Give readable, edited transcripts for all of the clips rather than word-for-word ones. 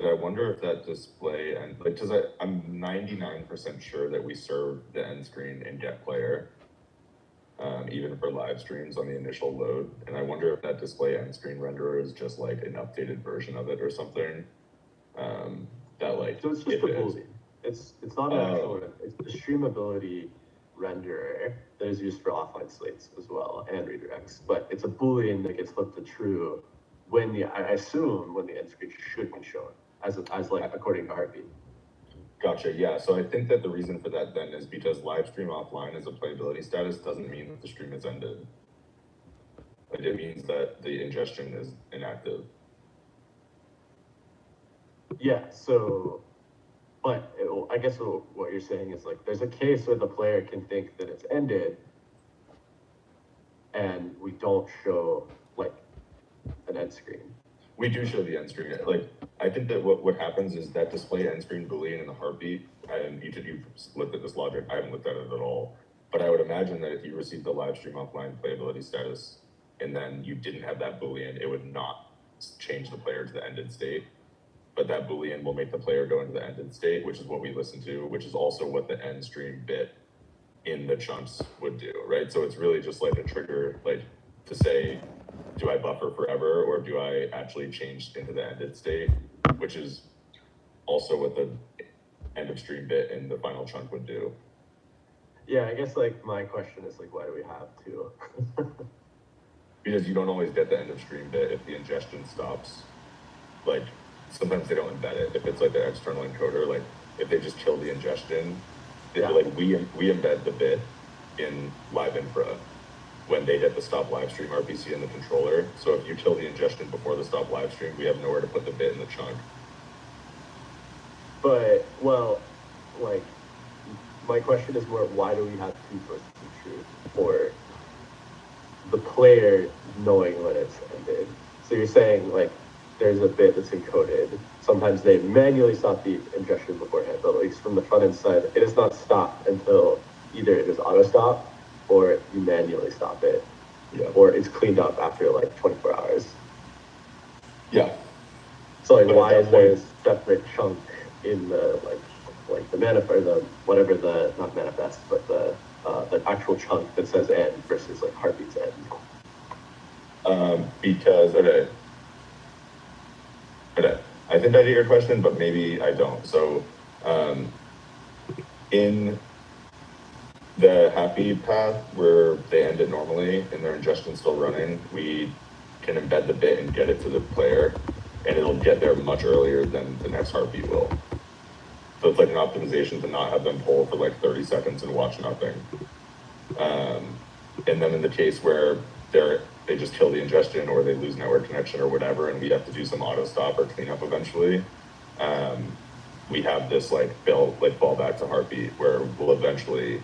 but I wonder if that display and like, because I'm 99% sure that we serve the end screen in get player, even for live streams on the initial load. And I wonder if that display end screen renderer is just like an updated version of it or something. That like, So it's just a boolean. It's not an actual, it's the streamability renderer that is used for offline slates as well and redirects, but it's a boolean that gets flipped to true when I assume when the end screen should be shown as like according to heartbeat. Gotcha. Yeah. So I think that the reason for that then is because live stream offline as a playability status doesn't mean that the stream is ended. Like it means that the ingestion is inactive. Yeah. So, but I guess what you're saying is like there's a case where the player can think that it's ended, and we don't show like an end screen. We do show the end screen. Like, I think that what happens is that display end screen boolean in the heartbeat, and you've looked at this logic, I haven't looked at it at all, but I would imagine that if you received the live stream offline playability status, and then you didn't have that boolean, it would not change the player to the ended state, but that boolean will make the player go into the ended state, which is what we listen to, which is also what the end stream bit in the chunks would do, right? So it's really just like a trigger, like to say, do I buffer forever or do I actually change into the ended state, which is also what the end of stream bit in the final chunk would do. Yeah, I guess like my question is like, why do we have to? Because you don't always get the end of stream bit if the ingestion stops. Like sometimes they don't embed it. If it's like the external encoder, like if they just kill the ingestion, like we embed the bit in live infra when they get the stop live stream RPC in the controller. So if you kill the ingestion before the stop live stream, we have nowhere to put the bit in the chunk. But, well, like, my question is more, why do we have two sources of truth for the player knowing when it's ended? So you're saying, like, there's a bit that's encoded. Sometimes they manually stop the ingestion beforehand, but at least from the front end side, it is not stopped until either it is auto stop or you manually stop it, or it's cleaned up after like 24 hours. Yeah. So like, why is there a separate chunk in the like the manifest, or the whatever the not manifest, but the actual chunk that says end versus like heartbeats end? Because okay, I think I get your question, but maybe I don't. So, in the happy path where they end it normally and their ingestion's still running, we can embed the bit and get it to the player, and it'll get there much earlier than the next heartbeat will. So it's like an optimization to not have them pull for like 30 seconds and watch nothing. And then in the case where they just kill the ingestion or they lose network connection or whatever, and we have to do some auto stop or cleanup eventually, we have this like fall back to heartbeat where we'll eventually,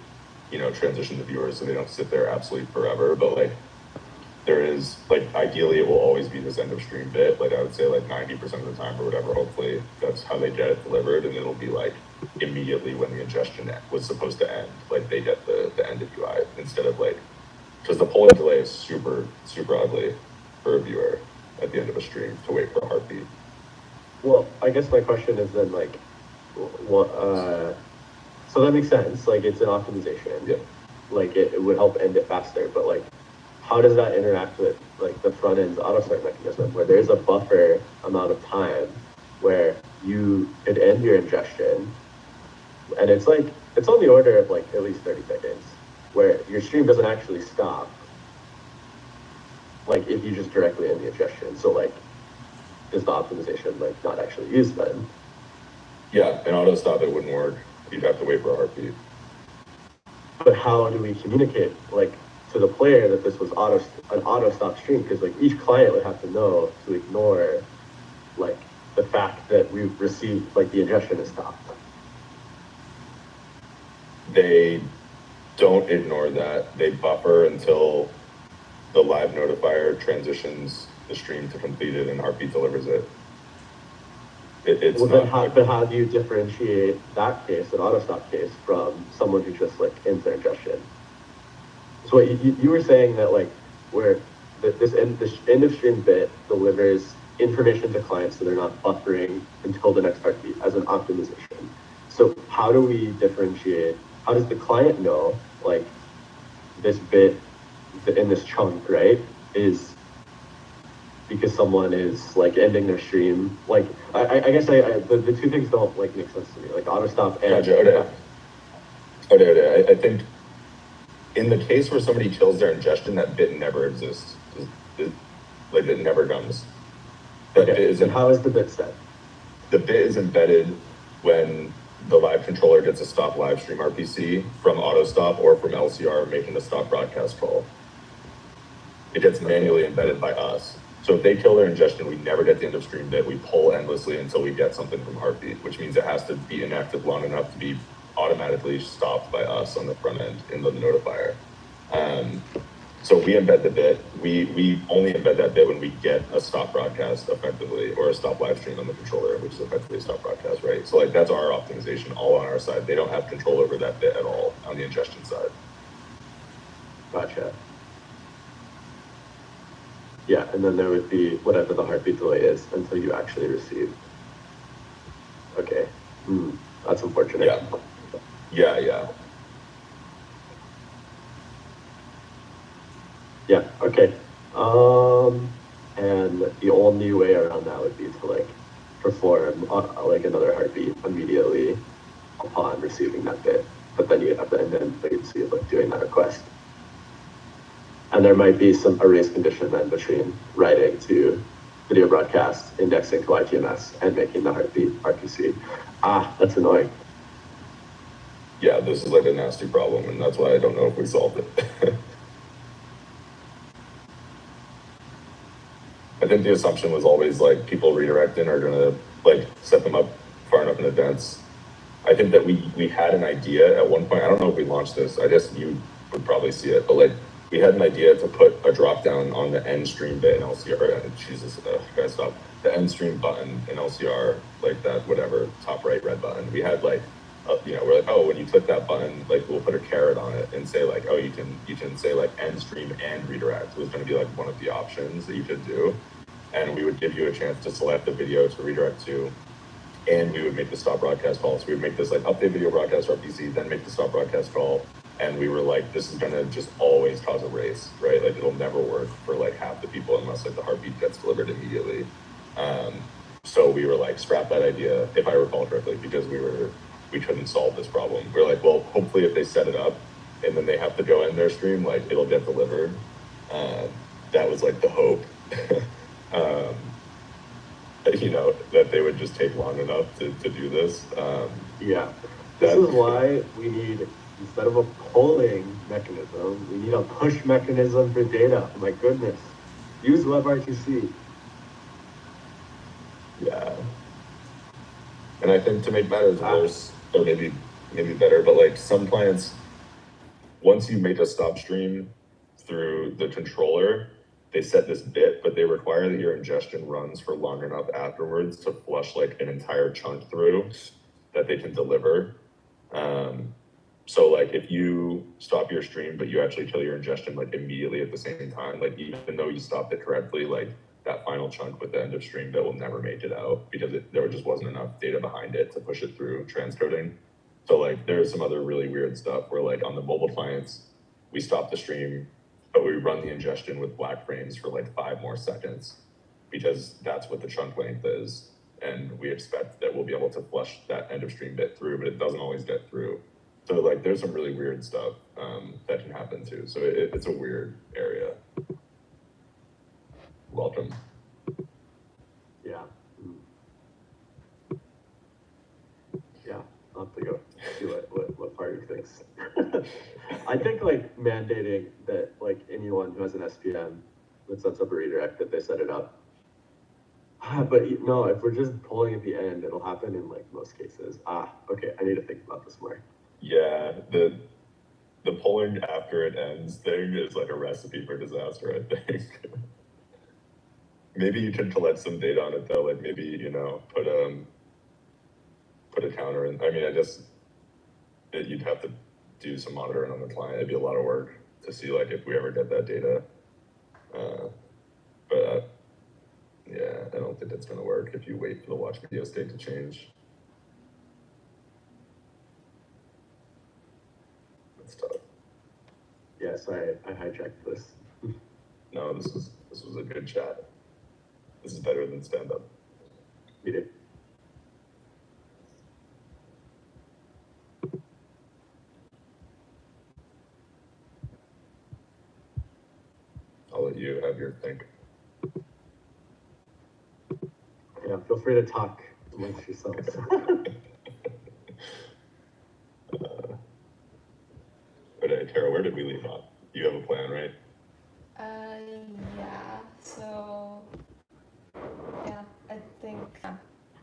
transition the viewers so they don't sit there absolutely forever. But like there is like, ideally it will always be this end of stream bit. Like I would say like 90% of the time or whatever, hopefully that's how they get it delivered. And it'll be like immediately when the ingestion was supposed to end, like they get the ended UI instead of like, because the polling delay is super, super ugly for a viewer at the end of a stream to wait for a heartbeat. Well, I guess my question is then like, what, so that makes sense. Like it's an optimization. Yeah. Like it would help end it faster, but like, how does that interact with like the front end's auto start mechanism where there's a buffer amount of time where you could end your ingestion, and it's on the order of like at least 30 seconds where your stream doesn't actually stop, like if you just directly end the ingestion. So like, does the optimization like not actually use then? Yeah, and auto stop it wouldn't work. You'd have to wait for a heartbeat. But how do we communicate like to the player that this was an auto stop stream? Because like each client would have to know to ignore like the fact that we've received like the ingestion is stopped. They don't ignore that. They buffer until the live notifier transitions the stream to completed and heartbeat delivers it. But how do you differentiate that case, an auto stop case, from someone who just like ends their ingestion? So you were saying that like where this end of stream bit delivers information to clients so they're not buffering until the next heartbeat as an optimization. So how do we differentiate? How does the client know, like, this bit in this chunk, right, is because someone is like ending their stream? Like, I guess the two things don't like make sense to me, like auto stop and. Gotcha. Okay. I think in the case where somebody kills their ingestion, that bit never exists. Like, it never comes. That bit is. And how is the bit set? The bit is embedded when the live controller gets a stop live stream RPC from auto stop or from LCR making the stop broadcast call. It gets manually embedded by us. So if they kill their ingestion, we never get the end of stream bit. We pull endlessly until we get something from heartbeat, which means it has to be inactive long enough to be automatically stopped by us on the front end in the notifier. So we embed the bit. We only embed that bit when we get a stop broadcast effectively, or a stop live stream on the controller, which is effectively a stop broadcast, right? So like that's our optimization all on our side. They don't have control over that bit at all on the ingestion side. Gotcha. Yeah, and then there would be whatever the heartbeat delay is until you actually receive. Okay, that's unfortunate. Yeah. Yeah, okay. And the only way around that would be to like perform like another heartbeat immediately upon receiving that bit. But then you have the end latency of like doing that request. And there might be some erase condition then between writing to video broadcast, indexing to ITMS, and making the heartbeat RPC. That's annoying. Yeah, this is like a nasty problem, and that's why I don't know if we solved it. I think the assumption was always like people redirecting are gonna like set them up far enough in advance. I think that we had an idea at one point. I don't know if we launched this. I guess you would probably see it, but like we had an idea to put a drop down on the end stream bit in LCR. Jesus, guys, stop. The end stream button in LCR, like that, whatever, top right red button. We had like, we're like, oh, when you click that button, like we'll put a caret on it and say like, oh, you can say like end stream and redirect. It was going to be like one of the options that you could do, and we would give you a chance to select the video to redirect to, and we would make the stop broadcast call. So we would make this like update video broadcast RPC, then make the stop broadcast call. And we were like, this is gonna just always cause a race, right? Like it'll never work for like half the people unless like the heartbeat gets delivered immediately. So we were like, scrap that idea, if I recall correctly, because we couldn't solve this problem. We are like, well, hopefully if they set it up and then they have to go in their stream, like it'll get delivered. That was like the hope. That they would just take long enough to do this. Yeah, this is why we need, instead of a polling mechanism, we need a push mechanism for data. My goodness, use WebRTC. Yeah, and I think to make matters worse, or maybe better, but like some clients, once you make a stop stream through the controller, they set this bit, but they require that your ingestion runs for long enough afterwards to flush like an entire chunk through that they can deliver. So like if you stop your stream, but you actually kill your ingestion like immediately at the same time, like even though you stopped it correctly, like that final chunk with the end of stream that will never make it out because there just wasn't enough data behind it to push it through transcoding. So like there's some other really weird stuff where like on the mobile clients, we stop the stream, but we run the ingestion with black frames for like 5 more seconds because that's what the chunk length is. And we expect that we'll be able to flush that end of stream bit through, but it doesn't always get through. So like there's some really weird stuff that can happen too. So it's a weird area. Welcome. Yeah. Yeah, I'll have to go see what party thinks. I think like mandating that like anyone who has an SPM that sets up a redirect that they set it up. But no, if we're just pulling at the end, it'll happen in like most cases. Okay, I need to think about this more. Yeah, the polling after it ends thing is like a recipe for disaster, I think. Maybe you can collect some data on it though, like maybe, put a counter in. I mean, I guess you'd have to do some monitoring on the client. It'd be a lot of work to see like if we ever get that data. But Yeah, I don't think that's gonna work if you wait for the watch video state to change. That's tough. Yeah, sorry, I hijacked this. No, this was a good chat. This is better than stand up. You did. I'll let you have your think. Yeah, feel free to talk amongst yourselves. But Tara, where did we leave off? You have a plan, right? Yeah, so yeah, I think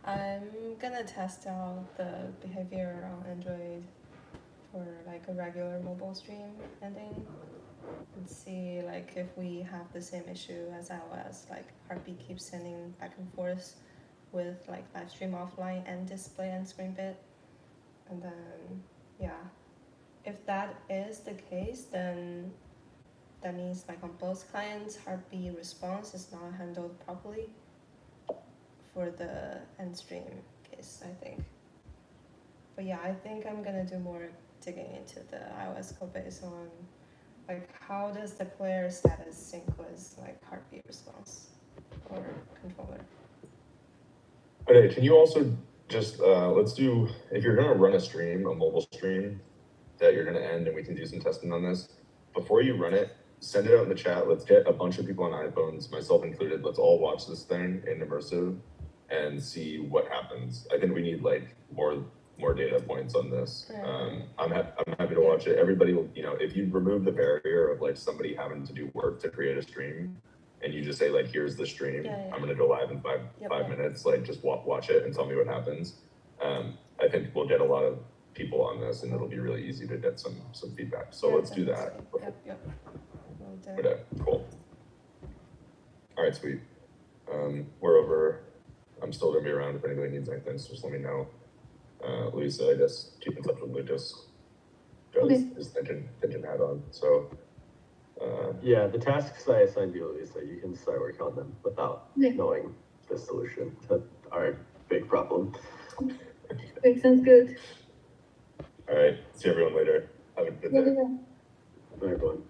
I'm gonna test out the behavior on Android for like a regular mobile stream ending and see like if we have the same issue as iOS, like heartbeat keeps sending back and forth with like live stream offline and display and screen bit. And then yeah, if that is the case, then that means like on both clients, heartbeat response is not handled properly for the end stream case, I think. But yeah, I think I'm gonna do more digging into the iOS code base on like how does the player status sync with like heartbeat response or controller. Okay, can you also just let's do, if you're gonna run a stream, a mobile stream that you're gonna end, and we can do some testing on this, before you run it, send it out in the chat. Let's get a bunch of people on iPhones, myself included. Let's all watch this thing in immersive and see what happens. I think we need like more data points on this. I'm happy to watch it. Everybody will, you know, if you remove the barrier of like somebody having to do work to create a stream, and you just say like, here's the stream, I'm gonna go live in five minutes, like just watch it and tell me what happens. I think we'll get a lot of people on this, and it'll be really easy to get some feedback. So let's do that. Yep. Okay, cool. All right, sweet. We're over. I'm still gonna be around if anybody needs anything, so just let me know. Lisa, I guess keep in touch with Lucas. Is thinking hat on. So yeah, the tasks I assigned you, Lisa, you can start working on them without knowing the solution to our big problem. Okay, sounds good. All right, see everyone later. Have a good day. Bye, everyone.